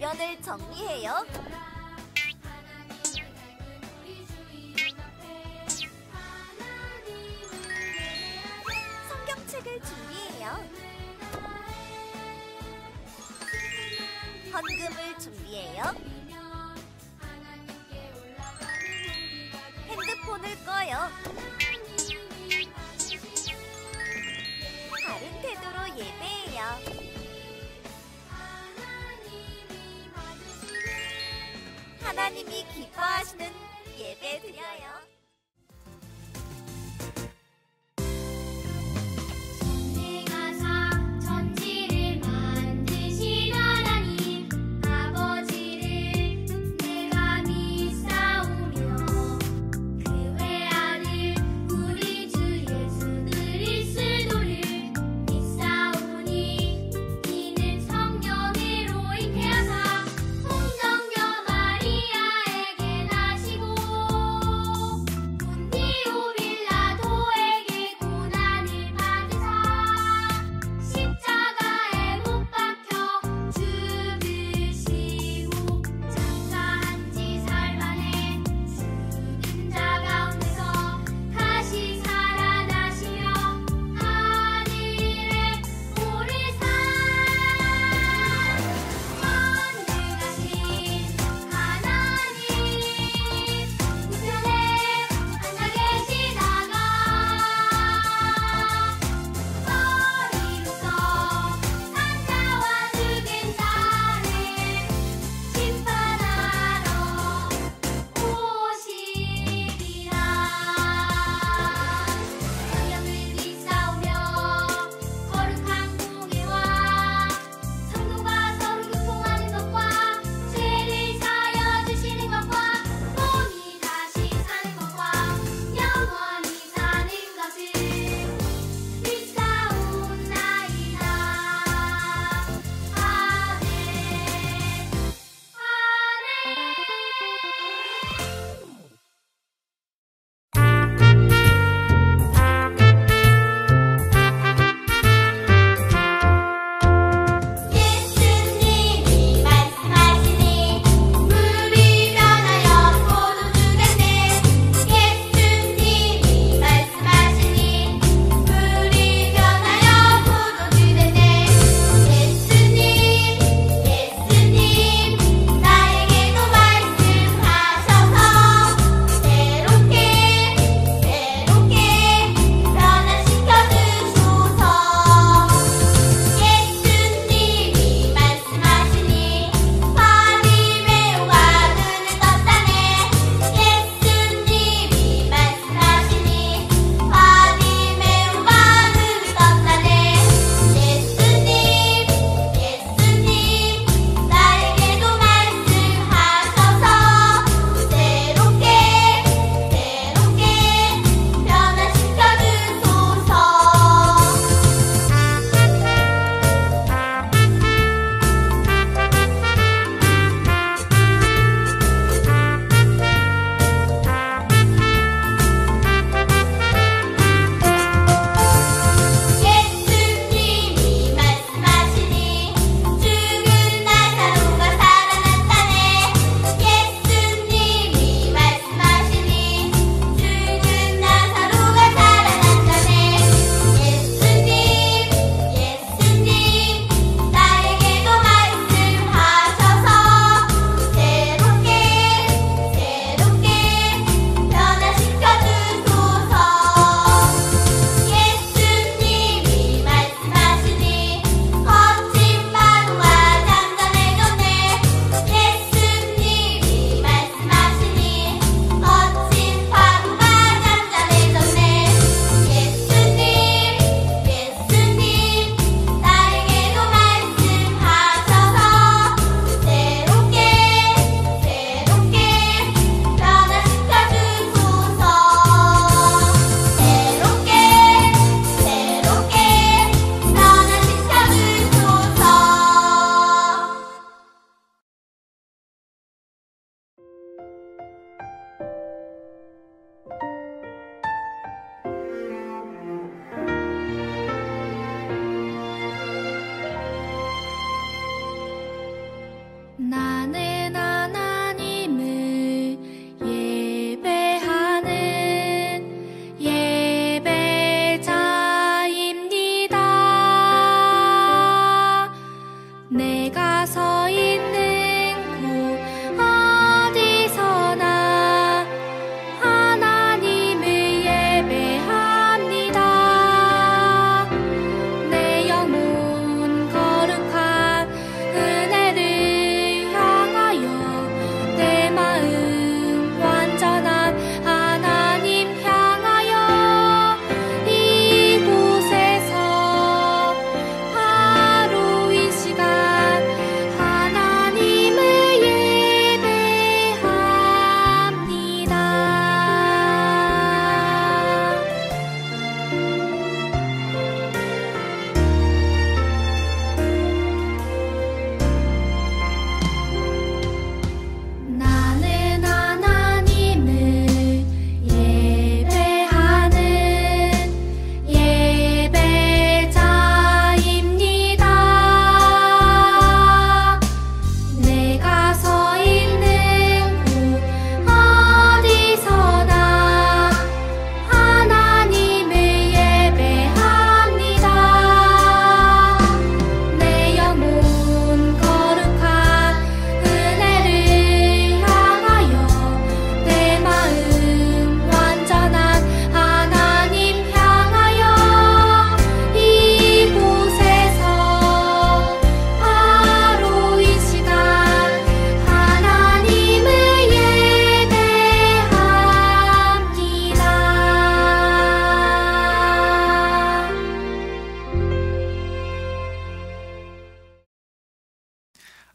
주변을 정리해요. 성경책을 준비해요. 헌금을 준비해요. 핸드폰을 꺼요. 바른 태도로 예배해요. 하나님이 기뻐하시는 예배 드려요.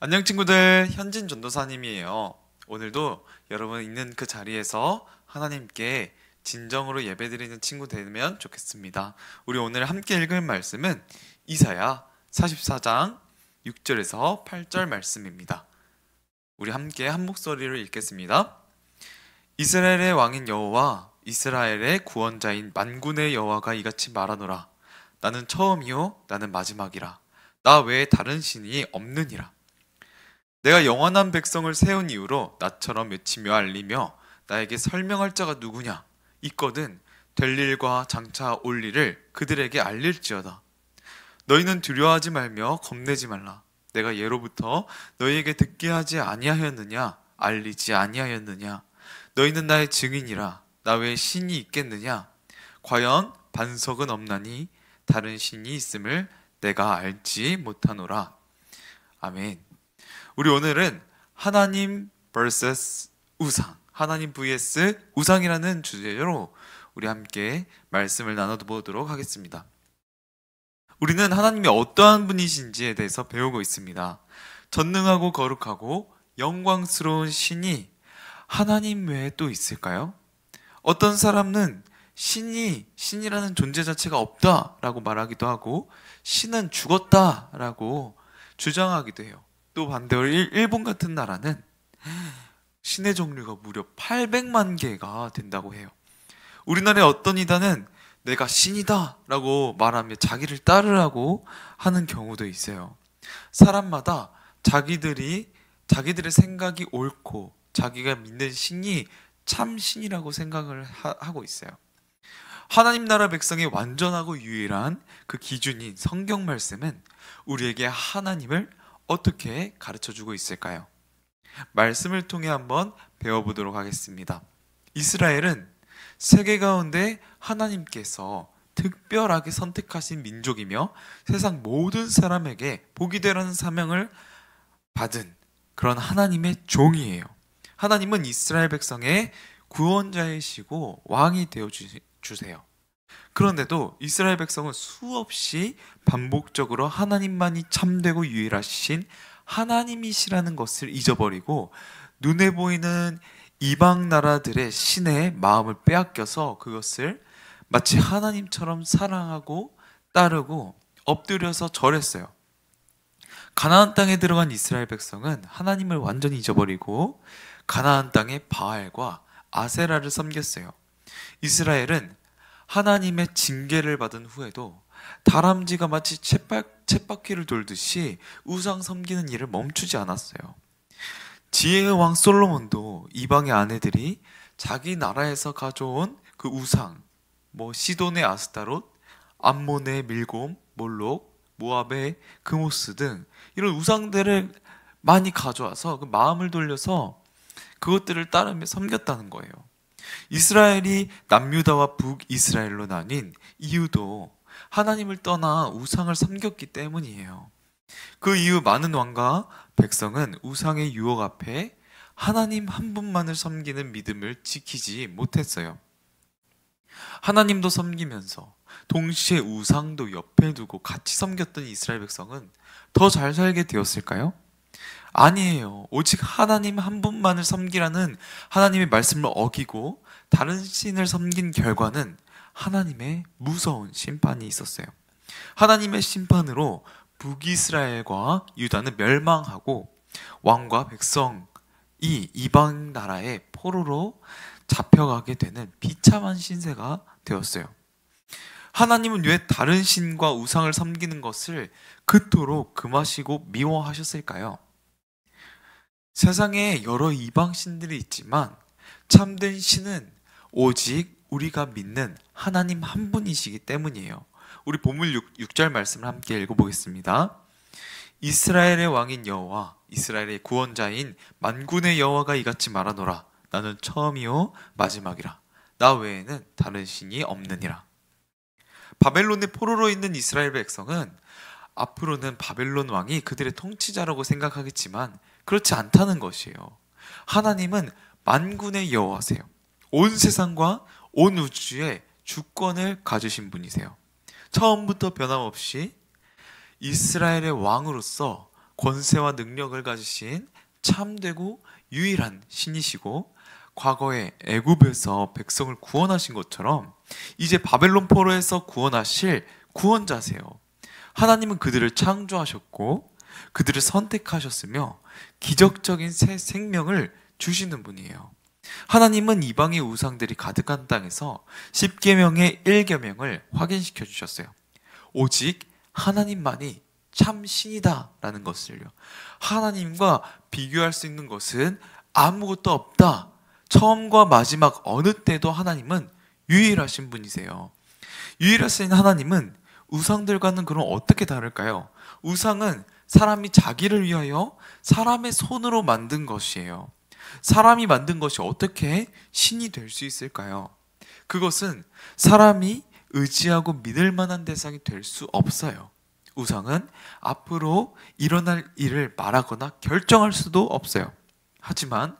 안녕 친구들, 현진 전도사님이에요. 오늘도 여러분 있는 그 자리에서 하나님께 진정으로 예배드리는 친구 되면 좋겠습니다. 우리 오늘 함께 읽을 말씀은 이사야 44장 6절에서 8절 말씀입니다. 우리 함께 한 목소리로 읽겠습니다. 이스라엘의 왕인 여호와 이스라엘의 구원자인 만군의 여호와가 이같이 말하노라. 나는 처음이요 나는 마지막이라. 나 외에 다른 신이 없느니라. 내가 영원한 백성을 세운 이후로 나처럼 외치며 알리며 나에게 설명할 자가 누구냐? 있거든 될 일과 장차 올 일을 그들에게 알릴지어다. 너희는 두려워하지 말며 겁내지 말라. 내가 예로부터 너희에게 듣게 하지 아니하였느냐? 알리지 아니하였느냐? 너희는 나의 증인이라. 나 외에 신이 있겠느냐? 과연 반석은 없나니 다른 신이 있음을 내가 알지 못하노라. 아멘. 우리 오늘은 하나님 vs 우상, 하나님 vs 우상이라는 주제로 우리 함께 말씀을 나눠보도록 하겠습니다. 우리는 하나님이 어떠한 분이신지에 대해서 배우고 있습니다. 전능하고 거룩하고 영광스러운 신이 하나님 외에 또 있을까요? 어떤 사람은 신이라는 존재 자체가 없다라고 말하기도 하고 신은 죽었다라고 주장하기도 해요. 또 반대로 일본 같은 나라는 신의 종류가 무려 800만 개가 된다고 해요. 우리나라의 어떤 이단은 내가 신이다 라고 말하며 자기를 따르라고 하는 경우도 있어요. 사람마다 자기들의 생각이 옳고 자기가 믿는 신이 참 신이라고 생각을 하고 있어요. 하나님 나라 백성의 완전하고 유일한 그 기준인 성경 말씀은 우리에게 하나님을 어떻게 가르쳐주고 있을까요? 말씀을 통해 한번 배워보도록 하겠습니다. 이스라엘은 세계 가운데 하나님께서 특별하게 선택하신 민족이며 세상 모든 사람에게 복이 되라는 사명을 받은 그런 하나님의 종이에요. 하나님은 이스라엘 백성의 구원자이시고 왕이 되어주세요. 그런데도 이스라엘 백성은 수없이 반복적으로 하나님만이 참되고 유일하신 하나님이시라는 것을 잊어버리고 눈에 보이는 이방 나라들의 신의 마음을 빼앗겨서 그것을 마치 하나님처럼 사랑하고 따르고 엎드려서 절했어요. 가나안 땅에 들어간 이스라엘 백성은 하나님을 완전히 잊어버리고 가나안 땅의 바알과 아세라를 섬겼어요. 이스라엘은 하나님의 징계를 받은 후에도 다람쥐가 마치 쳇바퀴를 돌듯이 우상 섬기는 일을 멈추지 않았어요. 지혜의 왕 솔로몬도 이방의 아내들이 자기 나라에서 가져온 그 우상, 시돈의 아스타롯, 암몬의 밀곰, 몰록, 모압의 그모스 등 이런 우상들을 많이 가져와서 그 마음을 돌려서 그것들을 따르며 섬겼다는 거예요. 이스라엘이 남유다와 북이스라엘로 나뉜 이유도 하나님을 떠나 우상을 섬겼기 때문이에요. 그 이후 많은 왕과 백성은 우상의 유혹 앞에 하나님 한 분만을 섬기는 믿음을 지키지 못했어요. 하나님도 섬기면서 동시에 우상도 옆에 두고 같이 섬겼던 이스라엘 백성은 더 잘 살게 되었을까요? 아니에요. 오직 하나님 한 분만을 섬기라는 하나님의 말씀을 어기고 다른 신을 섬긴 결과는 하나님의 무서운 심판이 있었어요. 하나님의 심판으로 북이스라엘과 유다는 멸망하고 왕과 백성이 이방 나라의 포로로 잡혀가게 되는 비참한 신세가 되었어요. 하나님은 왜 다른 신과 우상을 섬기는 것을 그토록 금하시고 미워하셨을까요? 세상에 여러 이방 신들이 있지만 참된 신은 오직 우리가 믿는 하나님 한 분이시기 때문이에요. 우리 본문 6절 말씀을 함께 읽어보겠습니다. 이스라엘의 왕인 여호와 이스라엘의 구원자인 만군의 여호와가 이같이 말하노라. 나는 처음이요 마지막이라. 나 외에는 다른 신이 없느니라. 바벨론의 포로로 있는 이스라엘 백성은 앞으로는 바벨론 왕이 그들의 통치자라고 생각하겠지만 그렇지 않다는 것이에요. 하나님은 만군의 여호와세요. 온 세상과 온 우주의 주권을 가지신 분이세요. 처음부터 변함없이 이스라엘의 왕으로서 권세와 능력을 가지신 참되고 유일한 신이시고 과거에 애굽에서 백성을 구원하신 것처럼 이제 바벨론 포로에서 구원하실 구원자세요. 하나님은 그들을 창조하셨고 그들을 선택하셨으며 기적적인 새 생명을 주시는 분이에요. 하나님은 이방의 우상들이 가득한 땅에서 10계명의 1계명을 확인시켜 주셨어요. 오직 하나님만이 참 신이다 라는 것을요. 하나님과 비교할 수 있는 것은 아무것도 없다. 처음과 마지막 어느 때도 하나님은 유일하신 분이세요. 유일하신 하나님은 우상들과는 그럼 어떻게 다를까요? 우상은 사람이 자기를 위하여 사람의 손으로 만든 것이에요. 사람이 만든 것이 어떻게 신이 될 수 있을까요? 그것은 사람이 의지하고 믿을 만한 대상이 될 수 없어요. 우상은 앞으로 일어날 일을 말하거나 결정할 수도 없어요. 하지만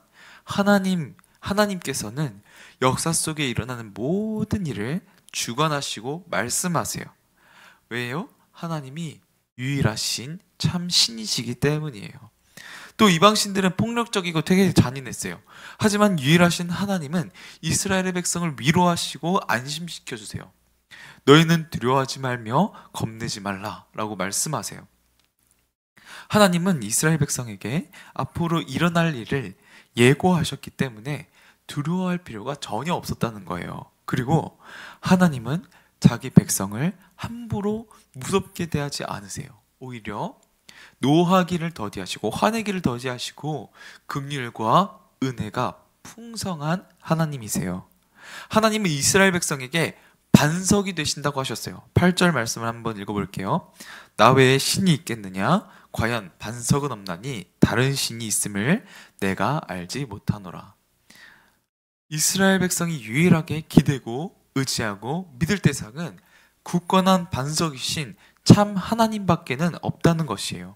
하나님께서는 역사 속에 일어나는 모든 일을 주관하시고 말씀하세요. 왜요? 하나님이 유일하신 참 신이시기 때문이에요. 또 이방신들은 폭력적이고 되게 잔인했어요. 하지만 유일하신 하나님은 이스라엘의 백성을 위로하시고 안심시켜 주세요. 너희는 두려워하지 말며 겁내지 말라 라고 말씀하세요. 하나님은 이스라엘 백성에게 앞으로 일어날 일을 예고하셨기 때문에 두려워할 필요가 전혀 없었다는 거예요. 그리고 하나님은 자기 백성을 함부로 무섭게 대하지 않으세요. 오히려 노하기를 더디하시고 화내기를 더디하시고 긍휼과 은혜가 풍성한 하나님이세요. 하나님은 이스라엘 백성에게 반석이 되신다고 하셨어요. 8절 말씀을 한번 읽어볼게요. 나 외에 신이 있겠느냐? 과연 반석은 없나니 다른 신이 있음을 내가 알지 못하노라. 이스라엘 백성이 유일하게 기대고 의지하고 믿을 대상은 굳건한 반석이신 참 하나님밖에는 없다는 것이에요.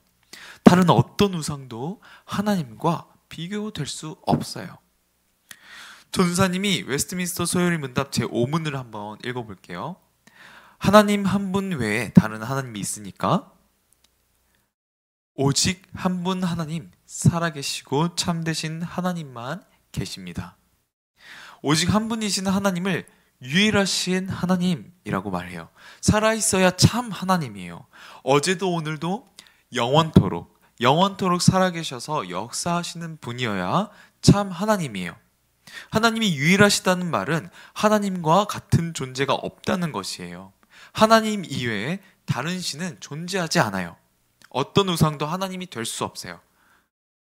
다른 어떤 우상도 하나님과 비교될 수 없어요. 전사님이 웨스트민스터 소요리 문답 제5문을 한번 읽어볼게요. 하나님 한 분 외에 다른 하나님이 있으니까? 오직 한 분 하나님, 살아계시고 참되신 하나님만 계십니다. 오직 한 분이신 하나님을 유일하신 하나님이라고 말해요. 살아있어야 참 하나님이에요. 어제도 오늘도 영원토록 살아계셔서 역사하시는 분이어야 참 하나님이에요. 하나님이 유일하시다는 말은 하나님과 같은 존재가 없다는 것이에요. 하나님 이외에 다른 신은 존재하지 않아요. 어떤 우상도 하나님이 될 수 없어요.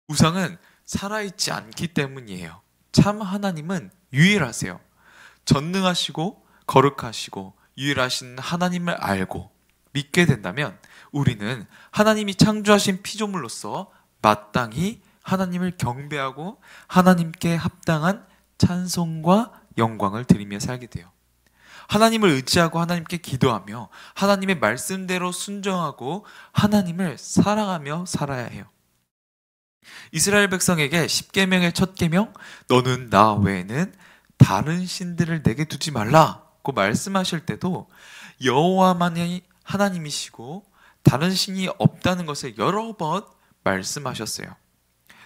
우상은 살아있지 않기 때문이에요. 참 하나님은 유일하세요. 전능하시고 거룩하시고 유일하신 하나님을 알고 믿게 된다면 우리는 하나님이 창조하신 피조물로서 마땅히 하나님을 경배하고 하나님께 합당한 찬송과 영광을 드리며 살게 돼요. 하나님을 의지하고 하나님께 기도하며 하나님의 말씀대로 순종하고 하나님을 사랑하며 살아야 해요. 이스라엘 백성에게 10계명의 첫 계명, 너는 나 외에는 다른 신들을 내게 두지 말라고 말씀하실 때도 여호와만이 하나님이시고 다른 신이 없다는 것을 여러 번 말씀하셨어요.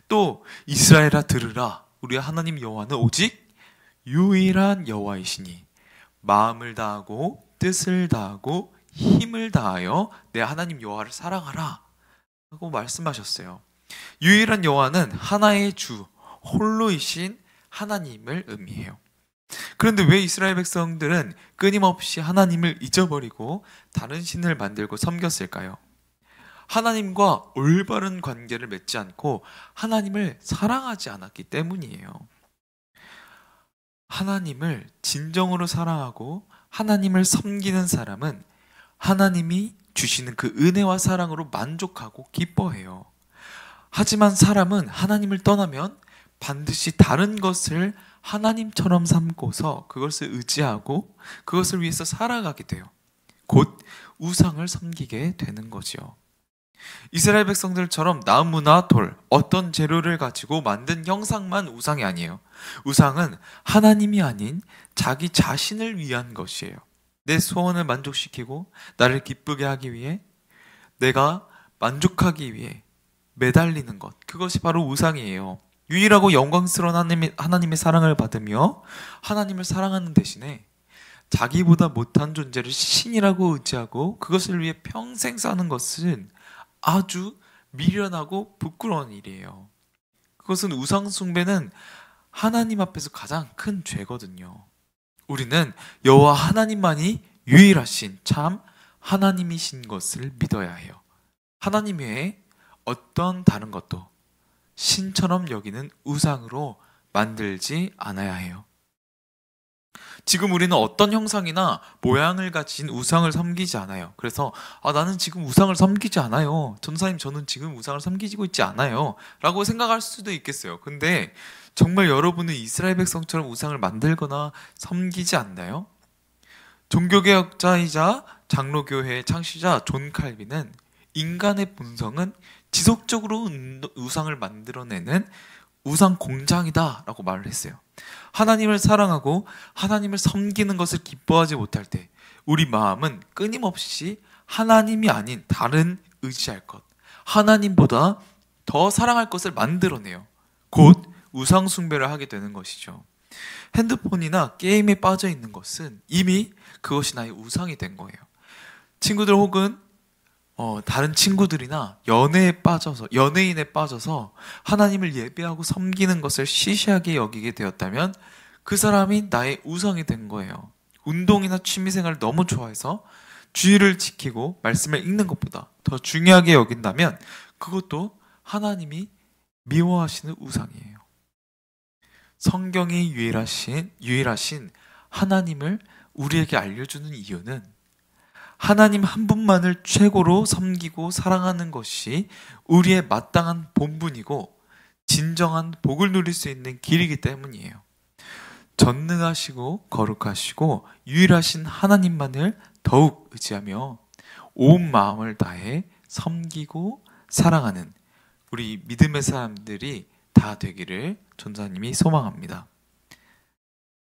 또 이스라엘아 들으라, 우리 하나님 여호와는 오직 유일한 여호와이시니 마음을 다하고 뜻을 다하고 힘을 다하여 내 하나님 여호와를 사랑하라 하고 말씀하셨어요. 유일한 여호와는 하나의 주, 홀로이신 하나님을 의미해요. 그런데 왜 이스라엘 백성들은 끊임없이 하나님을 잊어버리고 다른 신을 만들고 섬겼을까요? 하나님과 올바른 관계를 맺지 않고 하나님을 사랑하지 않았기 때문이에요. 하나님을 진정으로 사랑하고 하나님을 섬기는 사람은 하나님이 주시는 그 은혜와 사랑으로 만족하고 기뻐해요. 하지만 사람은 하나님을 떠나면 반드시 다른 것을 하나님처럼 삼고서 그것을 의지하고 그것을 위해서 살아가게 돼요. 곧 우상을 섬기게 되는 거지요. 이스라엘 백성들처럼 나무나 돌, 어떤 재료를 가지고 만든 형상만 우상이 아니에요. 우상은 하나님이 아닌 자기 자신을 위한 것이에요. 내 소원을 만족시키고 나를 기쁘게 하기 위해, 내가 만족하기 위해 매달리는 것, 그것이 바로 우상이에요. 유일하고 영광스러운 하나님의 사랑을 받으며 하나님을 사랑하는 대신에 자기보다 못한 존재를 신이라고 의지하고 그것을 위해 평생 사는 것은 아주 미련하고 부끄러운 일이에요. 그것은 우상 숭배는 하나님 앞에서 가장 큰 죄거든요. 우리는 여호와 하나님만이 유일하신 참 하나님이신 것을 믿어야 해요. 하나님 외에 어떤 다른 것도 신처럼 여기는 우상으로 만들지 않아야 해요. 지금 우리는 어떤 형상이나 모양을 가진 우상을 섬기지 않아요. 그래서 나는 지금 우상을 섬기지 않아요. 전사님, 저는 지금 우상을 섬기고 있지 않아요 라고 생각할 수도 있겠어요. 근데 정말 여러분은 이스라엘 백성처럼 우상을 만들거나 섬기지 않나요? 종교개혁자이자 장로교회의 창시자 존 칼빈은 인간의 본성은 지속적으로 우상을 만들어내는 우상 공장이다 라고 말을 했어요. 하나님을 사랑하고 하나님을 섬기는 것을 기뻐하지 못할 때 우리 마음은 끊임없이 하나님이 아닌 다른 의지할 것, 하나님보다 더 사랑할 것을 만들어내요. 곧 우상 숭배를 하게 되는 것이죠. 핸드폰이나 게임에 빠져 있는 것은 이미 그것이 나의 우상이 된 거예요. 친구들 혹은 다른 친구들이나 연애인에 빠져서 하나님을 예배하고 섬기는 것을 시시하게 여기게 되었다면 그 사람이 나의 우상이 된 거예요. 운동이나 취미생활을 너무 좋아해서 주의를 지키고 말씀을 읽는 것보다 더 중요하게 여긴다면 그것도 하나님이 미워하시는 우상이에요. 성경이 유일하신 하나님을 우리에게 알려주는 이유는 하나님 한 분만을 최고로 섬기고 사랑하는 것이 우리의 마땅한 본분이고 진정한 복을 누릴 수 있는 길이기 때문이에요. 전능하시고 거룩하시고 유일하신 하나님만을 더욱 의지하며 온 마음을 다해 섬기고 사랑하는 우리 믿음의 사람들이 다 되기를 전사님이 소망합니다.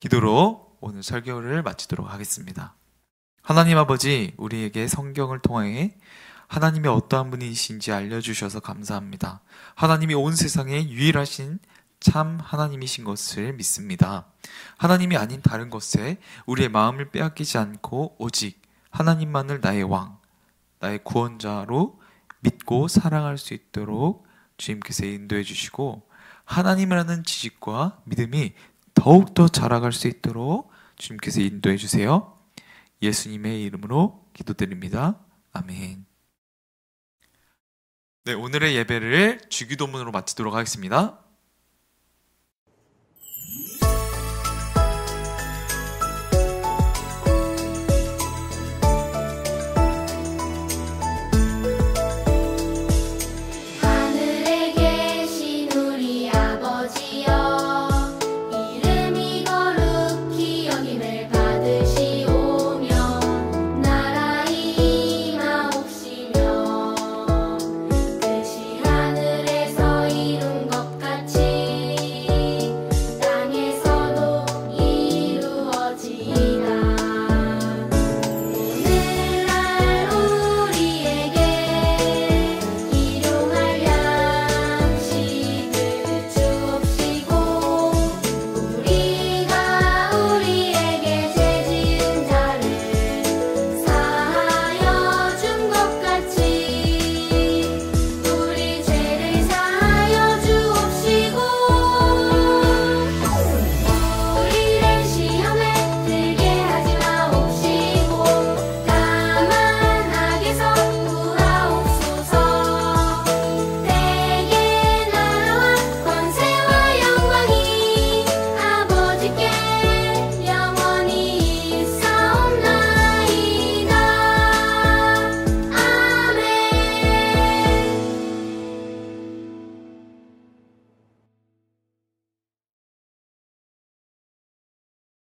기도로 오늘 설교를 마치도록 하겠습니다. 하나님 아버지, 우리에게 성경을 통해 하나님이 어떠한 분이신지 알려주셔서 감사합니다. 하나님이 온 세상에 유일하신 참 하나님이신 것을 믿습니다. 하나님이 아닌 다른 것에 우리의 마음을 빼앗기지 않고 오직 하나님만을 나의 왕, 나의 구원자로 믿고 사랑할 수 있도록 주님께서 인도해 주시고 하나님이라는 지식과 믿음이 더욱더 자라갈 수 있도록 주님께서 인도해 주세요. 예수님의 이름으로 기도드립니다. 아멘. 네, 오늘의 예배를 주기도문으로 마치도록 하겠습니다.